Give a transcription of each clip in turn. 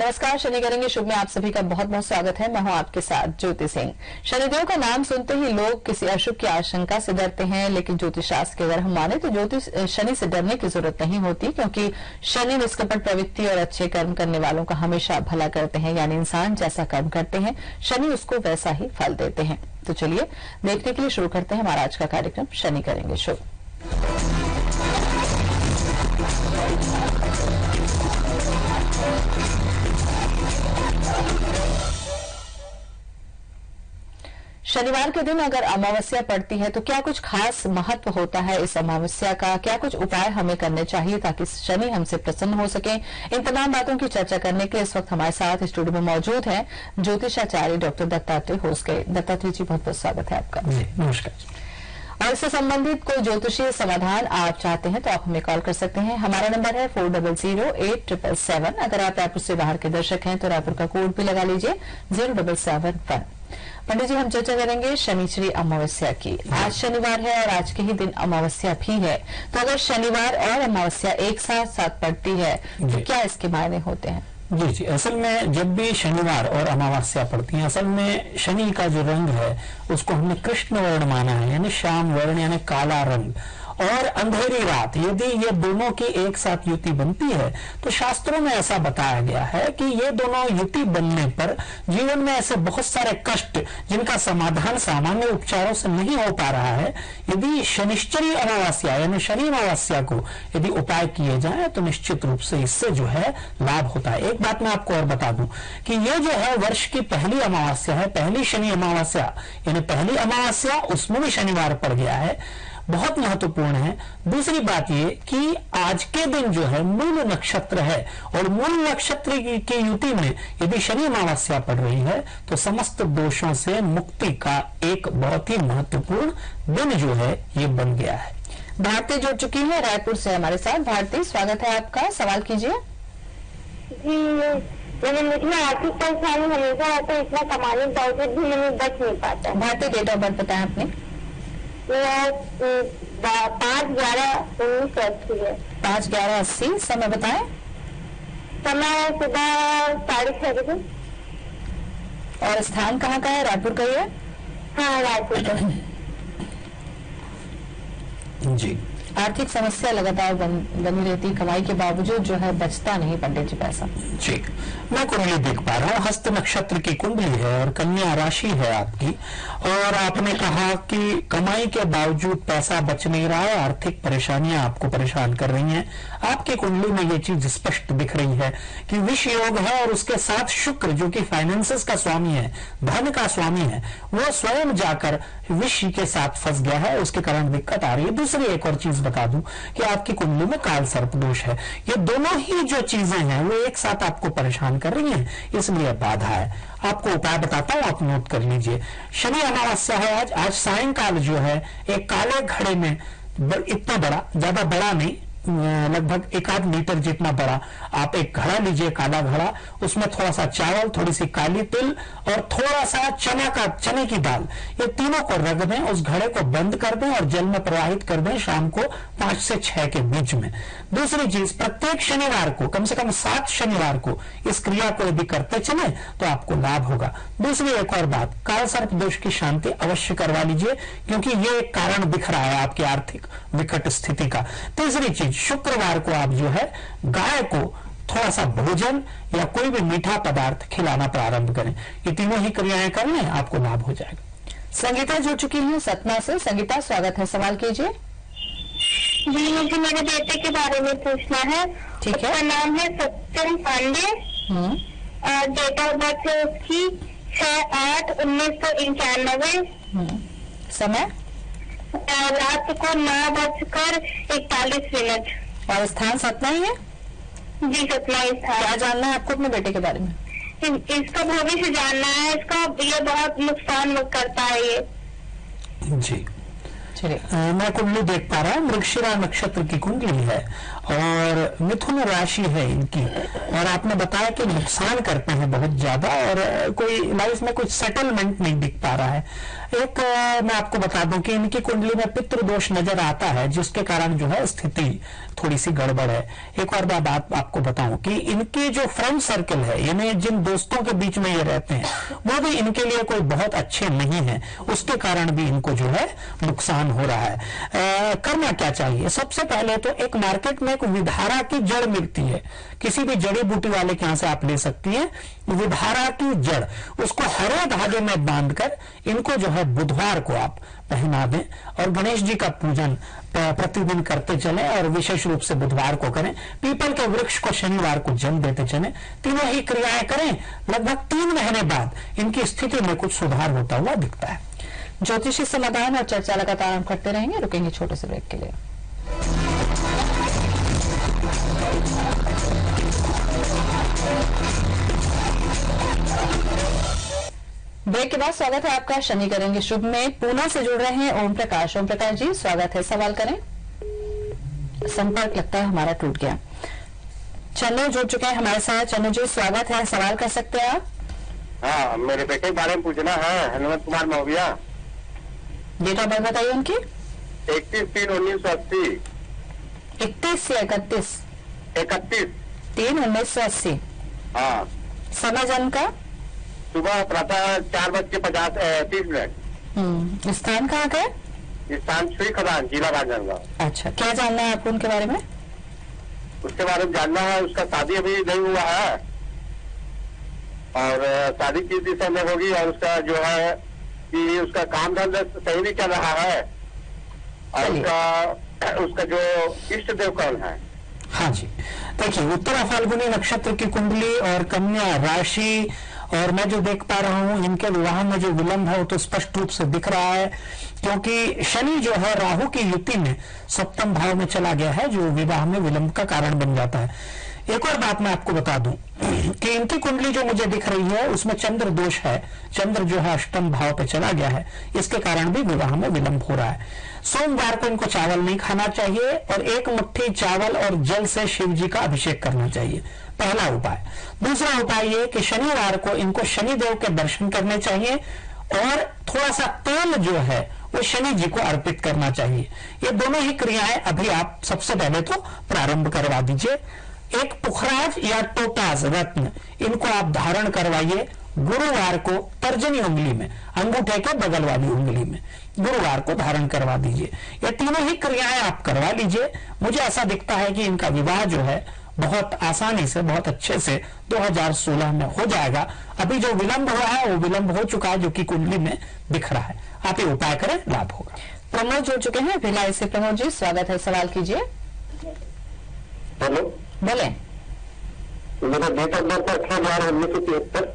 नमस्कार, शनि करेंगे शुभ में आप सभी का बहुत बहुत स्वागत है। मैं हूं आपके साथ ज्योति सिंह। शनिदेव का नाम सुनते ही लोग किसी अशुभ की आशंका से डरते हैं, लेकिन ज्योतिष शास्त्र के अगर हम माने तो शनि से डरने की जरूरत नहीं होती, क्योंकि शनि निष्कपट प्रवृत्ति और अच्छे कर्म करने वालों का हमेशा भला करते हैं। यानी इंसान जैसा कर्म करते हैं शनि उसको वैसा ही फल देते हैं। तो चलिए देखने के लिए शुरू करते हैं हमारा आज का कार्यक्रम शनि करेंगे शुभ। शनिवार के दिन अगर अमावस्या पड़ती है तो क्या कुछ खास महत्व होता है इस अमावस्या का? क्या कुछ उपाय हमें करने चाहिए ताकि शनि हमसे प्रसन्न हो सके? इन तमाम बातों की चर्चा करने के लिए इस वक्त हमारे साथ स्टूडियो में मौजूद हैं ज्योतिषाचार्य डॉक्टर दत्तात्रेय होसके। दत्तात्रेय जी, बहुत बहुत स्वागत है आपका। नमस्कार। और इससे संबंधित कोई ज्योतिषीय समाधान आप चाहते हैं तो आप हमें कॉल कर सकते हैं। हमारा नंबर है 40087777। अगर आप रायपुर से बाहर के दर्शक हैं तो रायपुर का कोड भी लगा लीजिए 0771। पंडित जी, हम चर्चा करेंगे शनिश्री अमावस्या की। आज शनिवार है और आज के ही दिन अमावस्या भी है, तो अगर शनिवार और अमावस्या एक साथ पड़ती है तो क्या इसके मायने होते हैं? जी, असल में जब भी शनिवार और अमावस्या पड़ती है, असल में शनि का जो रंग है उसको हमने कृष्ण वर्ण माना है, यानी श्याम वर्ण यानी काला रंग। और अंधेरी रात, यदि ये दोनों की एक साथ युति बनती है तो शास्त्रों में ऐसा बताया गया है कि ये दोनों युति बनने पर जीवन में ऐसे बहुत सारे कष्ट जिनका समाधान सामान्य उपचारों से नहीं हो पा रहा है, यदि शनिश्चरी अमावस्या यानी शनि अमावस्या को यदि उपाय किए जाए तो निश्चित रूप से इससे जो है लाभ होता है। एक बात मैं आपको और बता दूं कि ये जो है वर्ष की पहली अमावस्या है, पहली शनि अमावस्या यानी पहली अमावस्या, उसमें भी शनिवार पड़ गया है, बहुत महत्वपूर्ण है। दूसरी बात ये कि आज के दिन जो है मूल नक्षत्र है और मूल नक्षत्र की युति में यदि शनि अमावस्या पड़ रही है तो समस्त दोषों से मुक्ति का एक बहुत ही महत्वपूर्ण दिन जो है ये बन गया है। भारती जुड़ चुकी है रायपुर से हमारे साथ। भारती, स्वागत है आपका, सवाल कीजिए। जी, मुझे आर्थिक परेशानी हमेशा है, तो इतना कमाने के बावजूद भी मैंने बच नहीं पाता। भारती, डेट ऑफ बर्थ बताया आपने? 5/11/1980 है। 5/11/80। समय बताएं? समय सुबह 6:30 बजे। और स्थान कहाँ का है? रायपुर का ही है? हाँ, रायपुर का। जी, आर्थिक समस्या लगातार बनी रहती, कमाई के बावजूद जो है बचता नहीं पंडित जी पैसा। जी, मैं कुंडली देख पा रहा हूँ, हस्त नक्षत्र की कुंडली है और कन्या राशि है आपकी। और आपने कहा कि कमाई के बावजूद पैसा बच नहीं रहा है, आर्थिक परेशानियां आपको परेशान कर रही हैं। आपकी कुंडली में ये चीज स्पष्ट दिख रही है कि विष योग है और उसके साथ शुक्र जो कि फाइनेंसेस का स्वामी है, धन का स्वामी है, वो स्वयं जाकर विष के साथ फंस गया है, उसके कारण दिक्कत आ रही है। दूसरी एक और चीज बता दूं कि आपकी कुंडली में काल सर्प दोष है। ये दोनों ही जो चीजें हैं वो एक साथ आपको परेशान कर रही हैं, इसलिए बाधा है। आपको उपाय बताता हूं, आप नोट कर लीजिए। शनि अमावस्या है आज सायंकाल जो है एक काले घड़े में इतना बड़ा, ज्यादा बड़ा नहीं, लगभग 1-8 लीटर जितना बड़ा आप एक घड़ा लीजिए, काला घड़ा, उसमें थोड़ा सा चावल, थोड़ी सी काली तिल और थोड़ा सा चने की दाल, ये तीनों को रख दें, उस घड़े को बंद कर दें और जल में प्रवाहित कर दें शाम को 5 से 6 के बीच में। दूसरी चीज, प्रत्येक शनिवार को कम से कम 7 शनिवार को इस क्रिया को यदि करते चले तो आपको लाभ होगा। दूसरी एक और बात, काल सर्प दोष की शांति अवश्य करवा लीजिए, क्योंकि ये एक कारण दिख रहा है आपकी आर्थिक विकट स्थिति का। तीसरी चीज, शुक्रवार को आप जो है गाय को थोड़ा सा भोजन या कोई भी मीठा पदार्थ खिलाना प्रारंभ करें। ये तीनों ही क्रियाएं कर लें, आपको लाभ हो जाएगा। संगीता जुड़ चुकी है सतना से। संगीता, स्वागत है, सवाल कीजिए। जी, मुझे मेरे बेटे के बारे में पूछना है। ठीक है। उसका नाम है सत्यम पांडे। डेट ऑफ बर्थ है उसकी 6/8/1991। समय? रात को 9:41। और स्थान सतना ही है? जी, सतना ही था। क्या जानना है आपको अपने बेटे के बारे में? इसका भविष्य जानना है। इसका ये बहुत नुकसान करता है ये। जी, मैं कुंडली देख पा रहा हूँ, मृगशिरा नक्षत्र की कुंडली है और मिथुन राशि है इनकी, और आपने बताया कि नुकसान करते हैं बहुत ज्यादा और कोई लाइफ में कुछ सेटलमेंट नहीं दिख पा रहा है। एक मैं आपको बता दूं कि इनकी कुंडली में पितृदोष नजर आता है, जिसके कारण जो है स्थिति थोड़ी सी गड़बड़ है। एक और बात आपको बताऊं कि इनके जो फ्रेंड सर्कल है, यानी जिन दोस्तों के बीच में ये रहते हैं, वो भी इनके लिए कोई बहुत अच्छे नहीं है, उसके कारण भी इनको जो है नुकसान हो रहा है। करना क्या चाहिए? सबसे पहले तो एक मार्केट में एक विधारा की जड़ मिलती है, किसी भी जड़ी बूटी वाले के यहां से आप ले सकती हैं विधारा की जड़, उसको हरे धागे में बांधकर इनको जो है बुधवार को आप पहना दें और गणेश जी का पूजन प्रतिदिन करते चलें और विशेष रूप से बुधवार को करें। पीपल के वृक्ष को शनिवार को जल देते चलें। तीनों ही क्रियाएं करें, लगभग 3 महीने बाद इनकी स्थिति में कुछ सुधार होता हुआ दिखता है। ज्योतिषी समाधान और चर्चा लगातार हम करते रहेंगे, रुकेंगे छोटे से ब्रेक के लिए। ब्रेक के बाद स्वागत है आपका शनि करेंगे शुभ में। पूना से जुड़ रहे हैं ओम प्रकाश। ओम प्रकाश जी स्वागत है, सवाल करें। संपर्क लगता है हमारा टूट गया। चन्नू जुड़ चुके हैं हमारे साथ। चन्नू जी स्वागत है, सवाल कर सकते हैं आप। हाँ, मेरे बेटे के बारे में पूछना है। Hanumant Kumar Maurya. Date of birth बताइए उनकी। 31/3/1980। 31 या 31? 31 3/1980। हाँ। समय जन्म का? सुबह प्रातः 4:30 स्थान कहाँ का है? स्थान श्री खदान, जिला राजनांदगांव। अच्छा, क्या जानना है आपको उनके बारे में? उसके बारे में जानना है। उसका शादी अभी नहीं हुआ है और शादी किस दिशा में होगी, और उसका जो है कि उसका काम धंधा सही नहीं चल रहा है, और उसका जो इष्ट देव कौन है। हाँ जी, देखिए उत्तरा फाल्गुनी नक्षत्र की कुंडली और कन्या राशि, और मैं जो देख पा रहा हूं इनके विवाह में जो विलंब है वो तो स्पष्ट रूप से दिख रहा है, क्योंकि शनि जो है राहु की युति में सप्तम भाव में चला गया है, जो विवाह में विलंब का कारण बन जाता है। एक और बात मैं आपको बता दूं कि इनकी कुंडली जो मुझे दिख रही है उसमें चंद्र दोष है। चंद्र जो है अष्टम भाव पे चला गया है, इसके कारण भी विवाह में विलंब हो रहा है। सोमवार को इनको चावल नहीं खाना चाहिए और 1 मुट्ठी चावल और जल से शिव जी का अभिषेक करना चाहिए, पहला उपाय। दूसरा उपाय ये कि शनिवार को इनको शनिदेव के दर्शन करने चाहिए और थोड़ा सा तेल जो है वो शनि जी को अर्पित करना चाहिए। ये दोनों ही क्रियाएं अभी आप सबसे पहले तो प्रारंभ करवा दीजिए। एक पुखराज या टोपाज रत्न इनको आप धारण करवाइए गुरुवार को तर्जनी उंगली में, अंगूठे के बगल वाली उंगली में गुरुवार को धारण करवा दीजिए। ये तीनों ही क्रियाएं आप करवा लीजिए। मुझे ऐसा दिखता है कि इनका विवाह जो है बहुत आसानी से, बहुत अच्छे से 2016 में हो जाएगा। अभी जो विलंब हुआ है वो विलंब हो चुका है, जो कि कुंडली में दिख रहा है। आप ये उपाय करें, लाभ होगा। प्रमोद जुड़ चुके हैं भिलाई से। प्रमोद जी स्वागत है, सवाल कीजिए। हेलो, बोले। मेरा डेट ऑफ बर्थ 18/11/1973।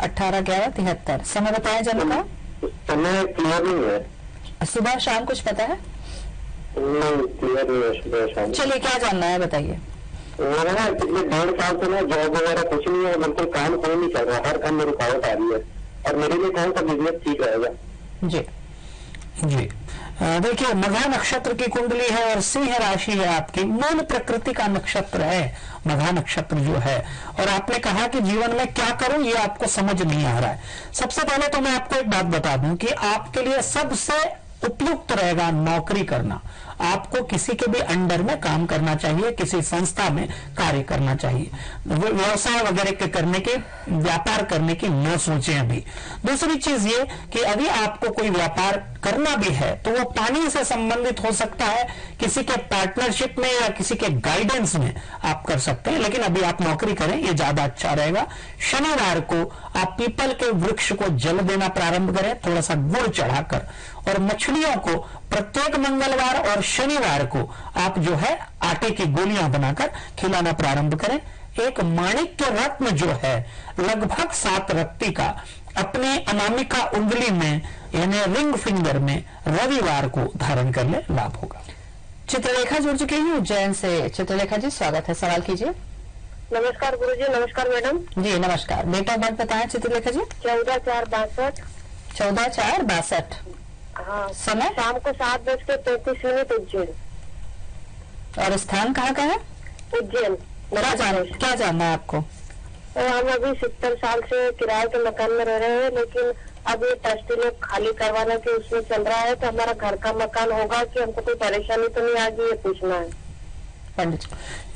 18/11/73। समय बताया जन्म का? समय क्लियर नहीं है। सुबह शाम कुछ पता है? नहीं, क्लियर नहीं है सुबह शाम। चलिए, क्या जानना है बताइए। मेरा ना पिछले 1.5 साल से ना जॉब वगैरह कुछ नहीं है, बिल्कुल काम कोई नहीं चल रहा, हर काम में रुकावट आ रही है, और मेरे लिए कौन सा बिजनेस ठीक रहेगा? जी जी, देखिए मघा नक्षत्र की कुंडली है और सिंह राशि है आपकी। मूल प्रकृति का नक्षत्र है मघा नक्षत्र जो है, और आपने कहा कि जीवन में क्या करूं ये आपको समझ नहीं आ रहा है। सबसे पहले तो मैं आपको एक बात बता दूं कि आपके लिए सबसे उपयुक्त रहेगा नौकरी करना। आपको किसी के भी अंडर में काम करना चाहिए, किसी संस्था में कार्य करना चाहिए। व्यवसाय वगैरह के करने के, व्यापार करने की न सोचें अभी। दूसरी चीज ये कि अभी आपको कोई व्यापार करना भी है तो वो पानी से संबंधित हो सकता है, किसी के पार्टनरशिप में या किसी के गाइडेंस में आप कर सकते हैं, लेकिन अभी आप नौकरी करें ये ज्यादा अच्छा रहेगा। शनिवार को आप पीपल के वृक्ष को जल देना प्रारंभ करें, थोड़ा सा गुड़ चढ़ाकर, और मछलियों को प्रत्येक मंगलवार और शनिवार को आप जो है आटे की गोलियां बनाकर खिलाना प्रारंभ करें। एक माणिक्य रत्न जो है लगभग 7 रत्ती का अपने अनामिका उंगली में यानी रिंग फिंगर में रविवार को धारण कर ले, लाभ होगा। चित्रलेखा जुड़ चुकी है उज्जैन से। चित्रलेखा जी स्वागत है, सवाल कीजिए। नमस्कार गुरुजी। नमस्कार मैडम जी नमस्कार। डेट ऑफ बर्थ बताएं चित्रलेखा जी। 14/4/62। 14/4/62। हाँ, समय? शाम को 7:35 उज्जैन। और स्थान कहाँ का है? उज्जैन। क्या जानना है आपको? तो हम अभी 70 साल से किराए के मकान में रह रहे हैं, लेकिन अब ये ट्रस्टी लोग खाली करवाने के उसमें चल रहा है, तो हमारा घर का मकान होगा कि हमको कोई परेशानी तो नहीं आएगी, ये पूछना है। पंडित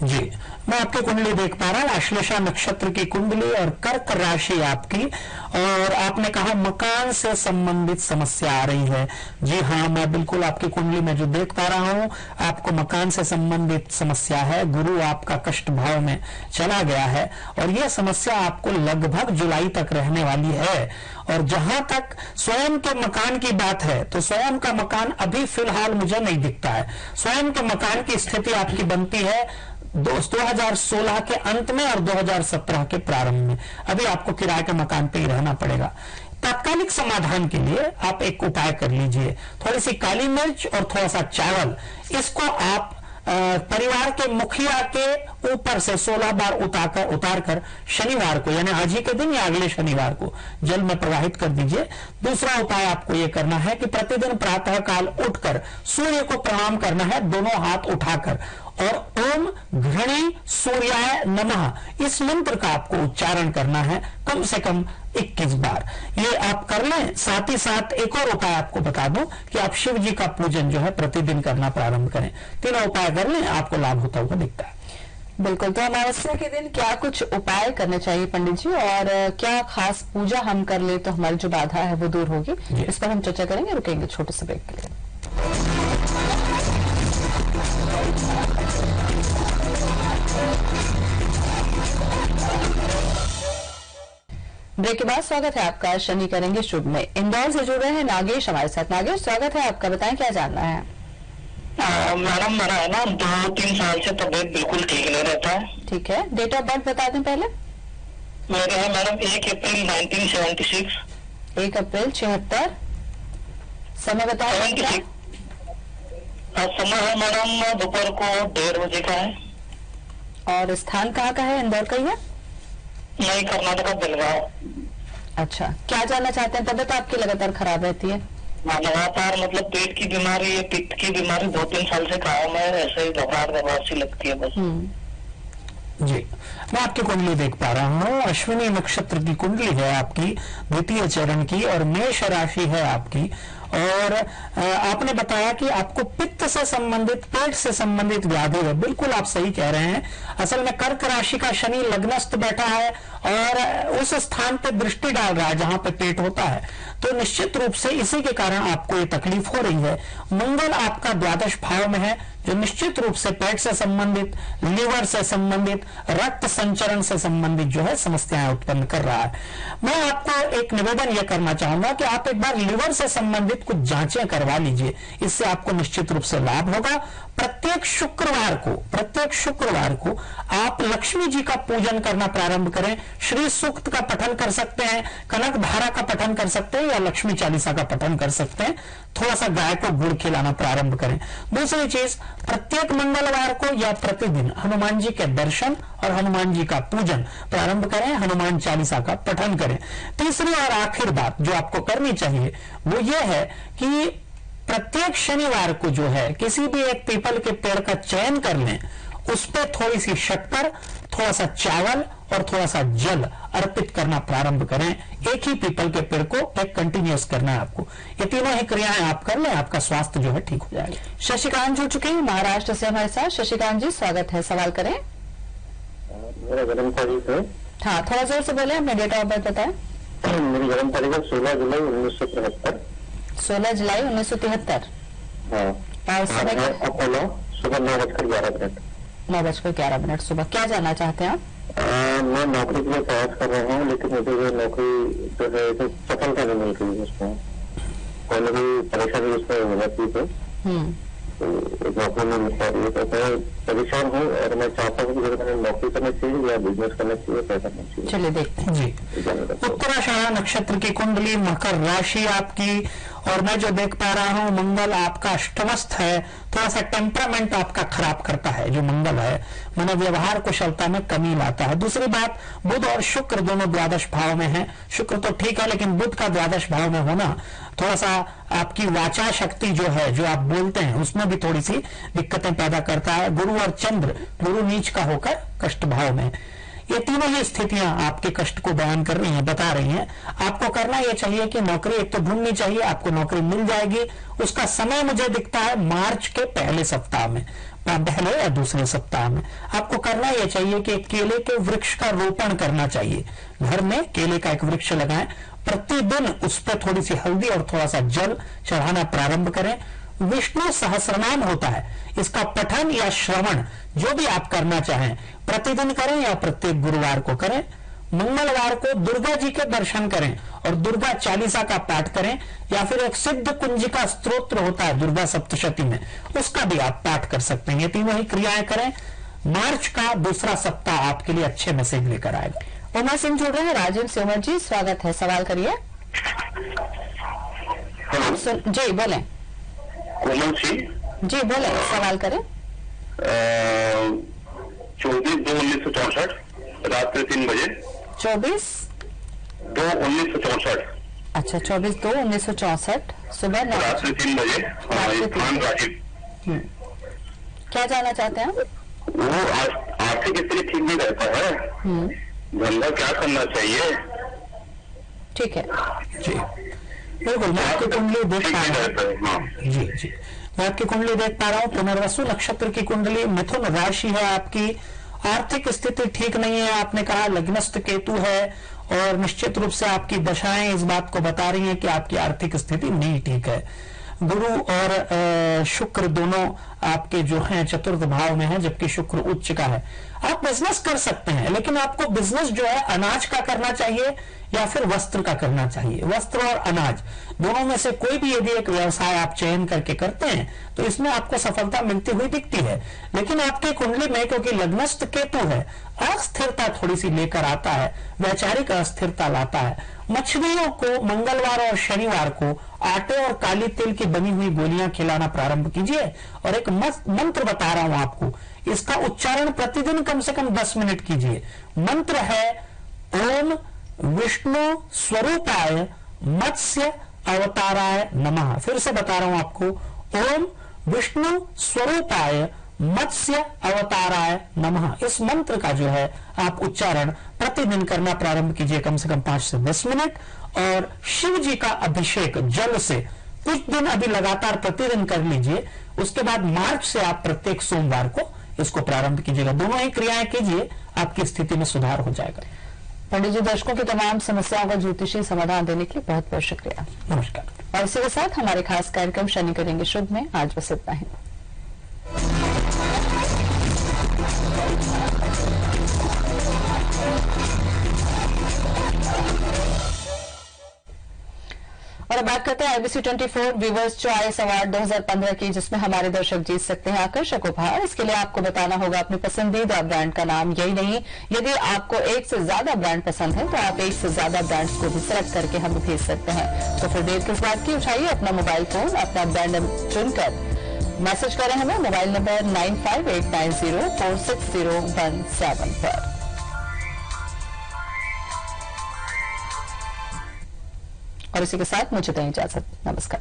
जी, मैं आपकी कुंडली देख पा रहा हूँ, आश्लेषा नक्षत्र की कुंडली और कर्क राशि आपकी, और आपने कहा मकान से संबंधित समस्या आ रही है। जी हाँ, मैं बिल्कुल आपकी कुंडली में जो देख पा रहा हूँ, आपको मकान से संबंधित समस्या है। गुरु आपका कष्ट भाव में चला गया है और यह समस्या आपको लगभग जुलाई तक रहने वाली है। और जहां तक स्वयं के मकान की बात है, तो स्वयं का मकान अभी फिलहाल मुझे नहीं दिखता है। स्वयं के मकान की स्थिति आपकी बनती है 2016 के अंत में और 2017 के प्रारंभ में। अभी आपको किराए के मकान पे ही रहना पड़ेगा। तात्कालिक समाधान के लिए आप एक उपाय कर लीजिए, थोड़ी सी काली मिर्च और थोड़ा सा चावल, इसको आप परिवार के मुखिया के ऊपर से 16 बार उतार कर शनिवार को, यानी आज ही के दिन या अगले शनिवार को जल में प्रवाहित कर दीजिए। दूसरा उपाय आपको यह करना है कि प्रतिदिन प्रातः काल उठकर सूर्य को प्रणाम करना है, दोनों हाथ उठाकर, और ओम घृणी सूर्याय नमः इस मंत्र का आपको उच्चारण करना है कम से कम 21 बार। ये आप कर लें। साथ ही साथ एक और उपाय आपको बता दूं कि आप शिव जी का पूजन जो है प्रतिदिन करना प्रारंभ करें। तीनों उपाय कर लें, आपको लाभ होता हुआ दिखता है। बिल्कुल। तो अमावस्या के दिन क्या कुछ उपाय करने चाहिए पंडित जी, और क्या खास पूजा हम कर ले तो हमारी जो बाधा है वो दूर होगी, इस पर हम चर्चा करेंगे। रुकेंगे छोटे से ब्रेक के लिए। ब्रेक के बाद स्वागत है आपका शनि करेंगे शुभ में। इंदौर से जुड़ रहे हैं नागेश हमारे साथ। नागेश, स्वागत है आपका, बताएं क्या जानना है? मैडम, मेरा है ना 2-3 साल से तबीयत बिल्कुल ठीक नहीं रहता है। ठीक है, डेट ऑफ बर्थ बता दें पहले। मेरे है मैडम 1 अप्रैल 1976। 1 अप्रैल 76। समय बताएं। 76। समय है मैडम दोपहर को 1:30 बजे का है। और स्थान कहाँ का है? इंदौर का ही है? नहीं, कर्नाटक बेलगांव। अच्छा, क्या जानना चाहते हैं? तबीयत आपकी लगातार खराब रहती है? लगातार मतलब पेट की बीमारी है, पित्त की बीमारी 2-3 साल से कायम है, ऐसे ही घबराहट सी लगती है बस। जी, मैं आपकी कुंडली देख पा रहा हूँ। अश्विनी नक्षत्र की कुंडली है आपकी, द्वितीय चरण की, और मेष राशि है आपकी। और आपने बताया कि आपको पित्त से संबंधित, पेट से संबंधित व्याधि है। बिल्कुल आप सही कह रहे हैं। असल में कर्क राशि का शनि लग्नस्थ बैठा है और उस स्थान पर दृष्टि डाल रहा है जहां पे पेट होता है, तो निश्चित रूप से इसी के कारण आपको ये तकलीफ हो रही है। मंगल आपका द्वादश भाव में है, जो निश्चित रूप से पेट से संबंधित, लिवर से संबंधित, रक्त संचरण से संबंधित जो है समस्याएं उत्पन्न कर रहा है। मैं आपको एक निवेदन यह करना चाहूंगा कि आप एक बार लिवर से संबंधित कुछ जांचें करवा लीजिए, इससे आपको निश्चित रूप से लाभ होगा। प्रत्येक शुक्रवार को आप लक्ष्मी जी का पूजन करना प्रारंभ करें। श्री सूक्त का पठन कर सकते हैं, कनक धारा का पठन कर सकते हैं, या लक्ष्मी चालीसा का पठन कर सकते हैं। थोड़ा सा गाय को गुड़ खिलाना प्रारंभ करें। दूसरी चीज, प्रत्येक मंगलवार को या प्रतिदिन हनुमान जी के दर्शन और हनुमान जी का पूजन प्रारंभ करें, हनुमान चालीसा का पठन करें। तीसरी और आखिर बात जो आपको करनी चाहिए वो ये है कि प्रत्येक शनिवार को जो है किसी भी एक पीपल के पेड़ का चयन कर लें, उस पर थोड़ी सी शक्कर, थोड़ा सा चावल और थोड़ा सा जल अर्पित करना प्रारंभ करें। एक ही पीपल के पेड़ को एक कंटिन्यूअस करना है आपको। ये तीनों ही क्रियाएं आप कर लें, आपका स्वास्थ्य जो है ठीक हो जाएगा। शशिकांत जुड़ चुके हैं महाराष्ट्र से हमारे साथ। शशिकांत जी, स्वागत है, सवाल करें। मेरा जन्म तारीख है, हाँ, थोड़ा जोर से बोले, अपने डेट ऑफ बर्थ बताएं। मेरी जन्म तारीख है 16 जुलाई 1973। 16 जुलाई 1973। हाँ, और समय अपोलो, सुबह 9:11। 9:11 सुबह। क्या जानना चाहते हैं आप? मैं नौकरी के लिए प्रयास कर रहा हूँ, लेकिन मुझे ये नौकरी जो है तो सफलता नहीं मिल रही है। उसमें कोई ना कोई परेशानी उसमें हो जाती है, तो नौकरी नहीं मिल पा रही है। तो मैं परेशान हूँ और मैं चाहता हूँ कि मैंने नौकरी करना चाहिए या बिजनेस करना चाहिए, क्या करना चाहिए। चलिए देखते हैं। जी, उत्तराषाढ़ा नक्षत्र की कुंडली, मकर राशि आपकी, और मैं जो देख पा रहा हूं मंगल आपका अष्टमस्थ है, थोड़ा सा टेम्परामेंट आपका खराब करता है जो मंगल है, माने व्यवहार कुशलता में कमी लाता है। दूसरी बात, बुध और शुक्र दोनों द्वादश भाव में हैं। शुक्र तो ठीक है, लेकिन बुध का द्वादश भाव में होना थोड़ा सा आपकी वाचा शक्ति जो है, जो आप बोलते हैं, उसमें भी थोड़ी सी दिक्कतें पैदा करता है। गुरु और चंद्र, गुरु नीच का होकर कष्ट भाव में, ये तीनों ही स्थितियां आपके कष्ट को बयान कर रही हैं, बता रही हैं। आपको करना यह चाहिए कि नौकरी एक तो ढूंढनी चाहिए, आपको नौकरी मिल जाएगी। उसका समय मुझे दिखता है मार्च के पहले सप्ताह में, पहले या दूसरे सप्ताह में। आपको करना यह चाहिए कि केले के वृक्ष का रोपण करना चाहिए। घर में केले का एक वृक्ष लगाएं, प्रतिदिन उस पर थोड़ी सी हल्दी और थोड़ा सा जल चढ़ाना प्रारंभ करें। विष्णु सहस्रनाम होता है, इसका पठन या श्रवण जो भी आप करना चाहें प्रतिदिन करें या प्रत्येक गुरुवार को करें। मंगलवार को दुर्गा जी के दर्शन करें और दुर्गा चालीसा का पाठ करें, या फिर एक सिद्ध कुंजिका स्तोत्र होता है दुर्गा सप्तशती में, उसका भी आप पाठ कर सकते हैं। ये तीनों ही क्रियाएं करें। मार्च का दूसरा सप्ताह आपके लिए अच्छे मैसेज लेकर आएगा। उमा सिंह जुड़ रहे हैं राजेंद्र से। उमर जी स्वागत है, सवाल करिए। जी बोले। कोमल सिंह जी बोले, सवाल करें। 24/2/1964 रात्रि 3 बजे। 24/2/1964। अच्छा, 24/2/1964 सुबह 9 रात्रि 3 बजे। क्या जानना चाहते हैं? वो आर्थिक स्थिति ठीक नहीं रहता है, धंधा क्या करना चाहिए? ठीक है जी, बिल्कुल। मैं आपकी कुंडली देख पा रहा हूँ। जी जी, मैं आपकी कुंडली देख पा रहा हूँ। पुनर्वसु नक्षत्र की कुंडली, मिथुन राशि है आपकी। आर्थिक स्थिति ठीक नहीं है, आपने कहा लग्नस्थ केतु है, और निश्चित रूप से आपकी दशाएं इस बात को बता रही हैं कि आपकी आर्थिक स्थिति नहीं ठीक है। गुरु और शुक्र दोनों आपके जो हैं चतुर्थ भाव में है, जबकि शुक्र उच्च का है। आप बिजनेस कर सकते हैं, लेकिन आपको बिजनेस जो है अनाज का करना चाहिए या फिर वस्त्र का करना चाहिए। वस्त्र और अनाज दोनों में से कोई भी यदि एक व्यवसाय आप चयन करके करते हैं तो इसमें आपको सफलता मिलती हुई दिखती है। लेकिन आपके कुंडली में क्योंकि लग्नस्थ केतु है, अस्थिरता थोड़ी सी लेकर आता है, वैचारिक अस्थिरता लाता है। मछलियों को मंगलवार और शनिवार को आटे और काली तिल की बनी हुई गोलियां खिलाना प्रारंभ कीजिए। और एक मंत्र बता रहा हूं आपको, इसका उच्चारण प्रतिदिन कम से कम 10 मिनट कीजिए। मंत्र है ओम विष्णु स्वरूपाय मत्स्य अवताराय नमः। फिर से बता रहा हूं आपको, ओम विष्णु स्वरूपाय मत्स्य अवताराय नमः। इस मंत्र का जो है आप उच्चारण प्रतिदिन करना प्रारंभ कीजिए, कम से कम 5 से 10 मिनट। और शिव जी का अभिषेक जल से कुछ दिन अभी लगातार प्रतिदिन कर लीजिए। उसके बाद मार्च से आप प्रत्येक सोमवार को इसको प्रारंभ कीजिएगा। दोनों ही क्रियाएं कीजिए, आपकी स्थिति में सुधार हो जाएगा। पंडित जी, दर्शकों की तमाम समस्याओं का ज्योतिषी समाधान देने के लिए बहुत बहुत शुक्रिया। नमस्कार। और इसी के साथ हमारे खास कार्यक्रम शनि करेंगे शुभ में आज बस इतना ही। और अब बात करते हैं IBC 24 व्यूवर्स चॉइस अवार्ड 2015 की, जिसमें हमारे दर्शक जीत सकते हैं आकर्षक उपहार। इसके लिए आपको बताना होगा अपने पसंदीदा ब्रांड का नाम। यही नहीं, यदि आपको एक से ज्यादा ब्रांड पसंद है तो आप एक से ज्यादा ब्रांड्स को भी सिलेक्ट करके हमें भेज सकते हैं। तो फिर देर किस बात की, उठाइए अपना मोबाइल फोन, अपना ब्रांड चुनकर मैसेज करें हमें मोबाइल नंबर 9589046017 पर। और इसी के साथ मुझे दें इजाजत। नमस्कार।